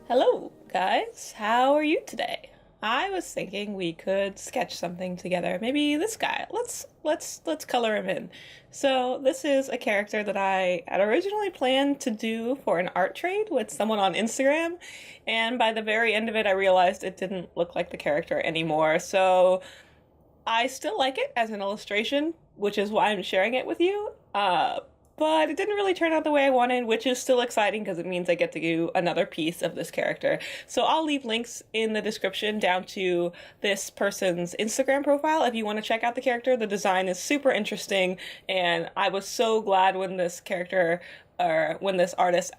Hello, guys. How are you today? I was thinking we could sketch something together. Maybe this guy. Let's color him in. So this is a character that I had originally planned to do for an art trade with someone on Instagram, and by the very end of it, I realized it didn't look like the character anymore. So I still like it as an illustration, which is why I'm sharing it with you. But it didn't really turn out the way I wanted, which is still exciting because it means I get to do another piece of this character. So I'll leave links in the description down to this person's Instagram profile if you want to check out the character. The design is super interesting, and I was so glad when this character or when this artist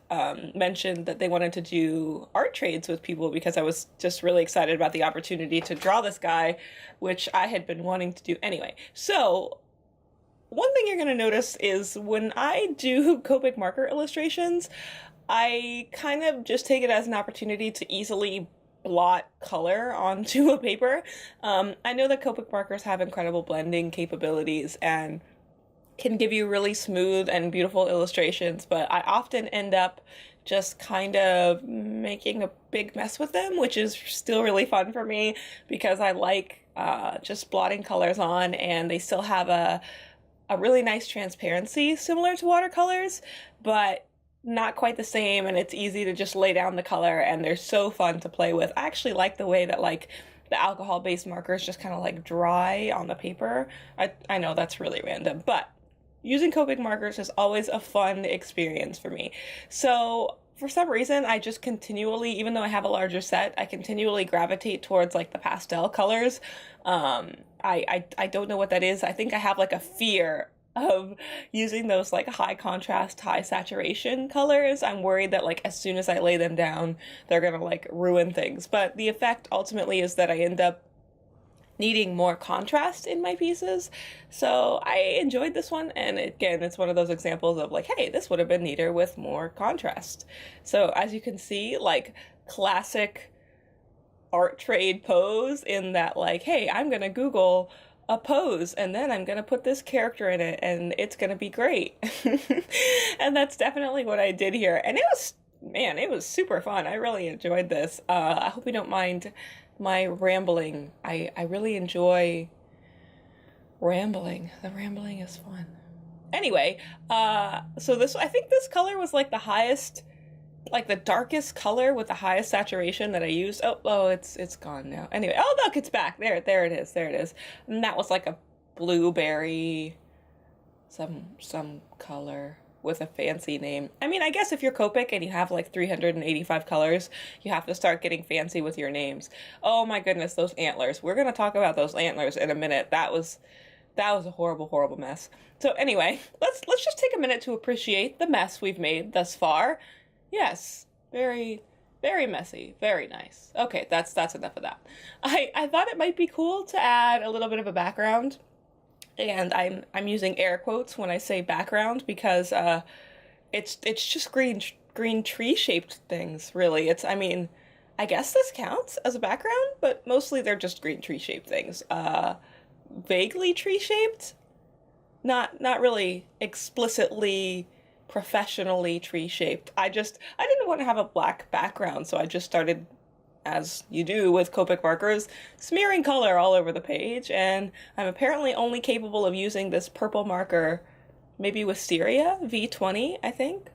mentioned that they wanted to do art trades with people, because I was just really excited about the opportunity to draw this guy, which I had been wanting to do anyway. So one thing you're going to notice is when I do Copic marker illustrations, I kind of just take it as an opportunity to easily blot color onto a paper. I know that Copic markers have incredible blending capabilities and can give you really smooth and beautiful illustrations, but I often end up just kind of making a big mess with them, which is still really fun for me because I like just blotting colors on, and they still have a really nice transparency similar to watercolors, but not quite the same, and it's easy to just lay down the color, and they're so fun to play with. I actually like the way that like the alcohol-based markers just kind of like dry on the paper. I know that's really random, but using Copic markers is always a fun experience for me. So for some reason, I just continually, even though I have a larger set, I continually gravitate towards like the pastel colors. I don't know what that is. I think I have like a fear of using those like high contrast, high saturation colors. I'm worried that like as soon as I lay them down, they're gonna like ruin things. But the effect ultimately is that I end up needing more contrast in my pieces. So I enjoyed this one, and again, it's one of those examples of like, hey, this would have been neater with more contrast. So as you can see, like classic art trade pose in that like, hey, I'm gonna Google a pose and then I'm gonna put this character in it and it's gonna be great. And that's definitely what I did here. And it was, man, it was super fun. I really enjoyed this. I hope you don't mind my rambling. I really enjoy rambling. The rambling is fun. Anyway, so this, I think this color was like the highest, like the darkest color with the highest saturation that I used. Oh, it's gone now. Anyway, oh look, it's back. There it is. And that was like a blueberry, some color with a fancy name. I mean, I guess if you're Copic and you have like 385 colors, you have to start getting fancy with your names. Oh my goodness, those antlers. We're gonna talk about those antlers in a minute. That was a horrible mess. So anyway, let's just take a minute to appreciate the mess we've made thus far. Yes, very messy, very nice. Okay, that's enough of that. I thought it might be cool to add a little bit of a background. And I'm using air quotes when I say background because it's just green tree shaped things, really. I mean, I guess this counts as a background, but mostly they're just green tree shaped things. Vaguely tree shaped, not really explicitly professionally tree shaped. I didn't want to have a black background, so I just started, as you do with Copic markers, smearing color all over the page, and I'm apparently only capable of using this purple marker, maybe Wisteria V20, I think.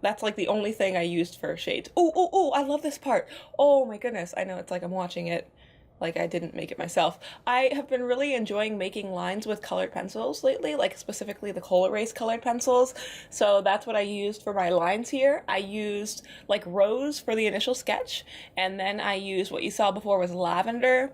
That's like the only thing I used for shades. Oh, I love this part. Oh my goodness, I know, it's like I'm watching it like I didn't make it myself. I have been really enjoying making lines with colored pencils lately, like specifically the Kohl Erase colored pencils. So that's what I used for my lines here. I used like rose for the initial sketch, and then I used what you saw before was lavender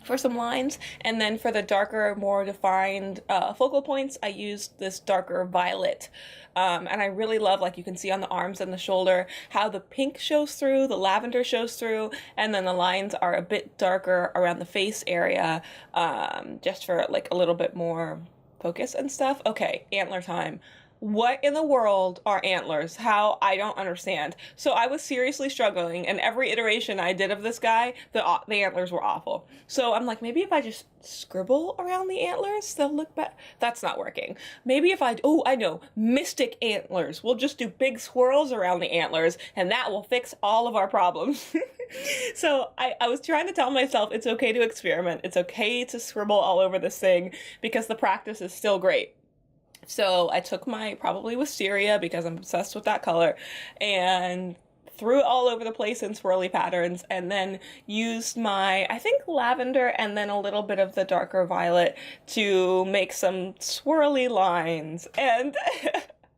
for some lines, and then for the darker, more defined focal points, I used this darker violet. And I really love, like you can see on the arms and the shoulder, how the pink shows through, the lavender shows through, and then the lines are a bit darker around the face area, just for like a little bit more focus and stuff. Okay, antler time. what in the world are antlers? I don't understand. So I was seriously struggling, and every iteration I did of this guy, the antlers were awful. So I'm like, maybe if I just scribble around the antlers, they'll look better. That's not working. Maybe if I know, mystic antlers. We'll just do big swirls around the antlers, and that will fix all of our problems. So I was trying to tell myself it's okay to experiment. It's okay to scribble all over this thing because the practice is still great. So I took my probably wisteria because I'm obsessed with that color and threw it all over the place in swirly patterns, and then used my, I think, lavender and then a little bit of the darker violet to make some swirly lines. And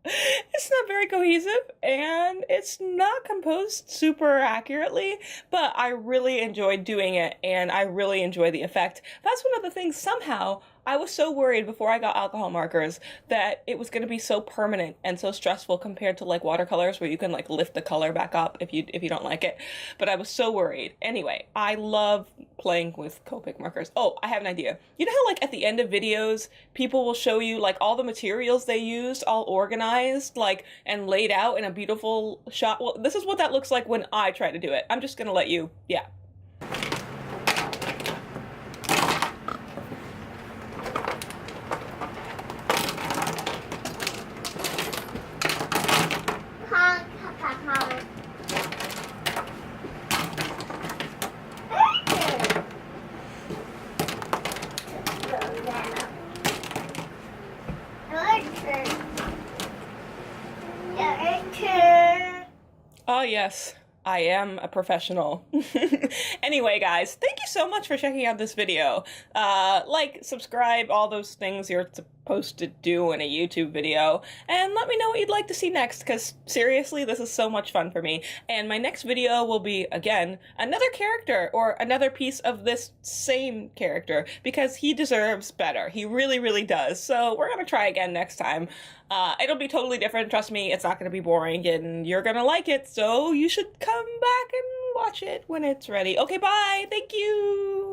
it's not very cohesive and it's not composed super accurately, but I really enjoyed doing it and I really enjoy the effect. That's one of the things. Somehow I was so worried before I got alcohol markers that it was going to be so permanent and so stressful compared to like watercolors where you can like lift the color back up if you don't like it. But I was so worried. Anyway, I love playing with Copic markers. Oh, I have an idea. You know how like at the end of videos, people will show you like all the materials they used all organized like and laid out in a beautiful shot? Well, this is what that looks like when I try to do it. I'm just going to let you, yeah. Oh, yes, I am a professional. Anyway, guys, thank you so much for checking out this video. Like, subscribe, all those things you're supposed to do in a YouTube video, and let me know what you'd like to see next, because seriously, this is so much fun for me. And my next video will be, again, another character, or another piece of this same character, because he deserves better. He really, really does. So we're gonna try again next time. It'll be totally different, trust me, it's not gonna be boring, and you're gonna like it, so you should come back and watch it when it's ready. Okay, bye! Thank you!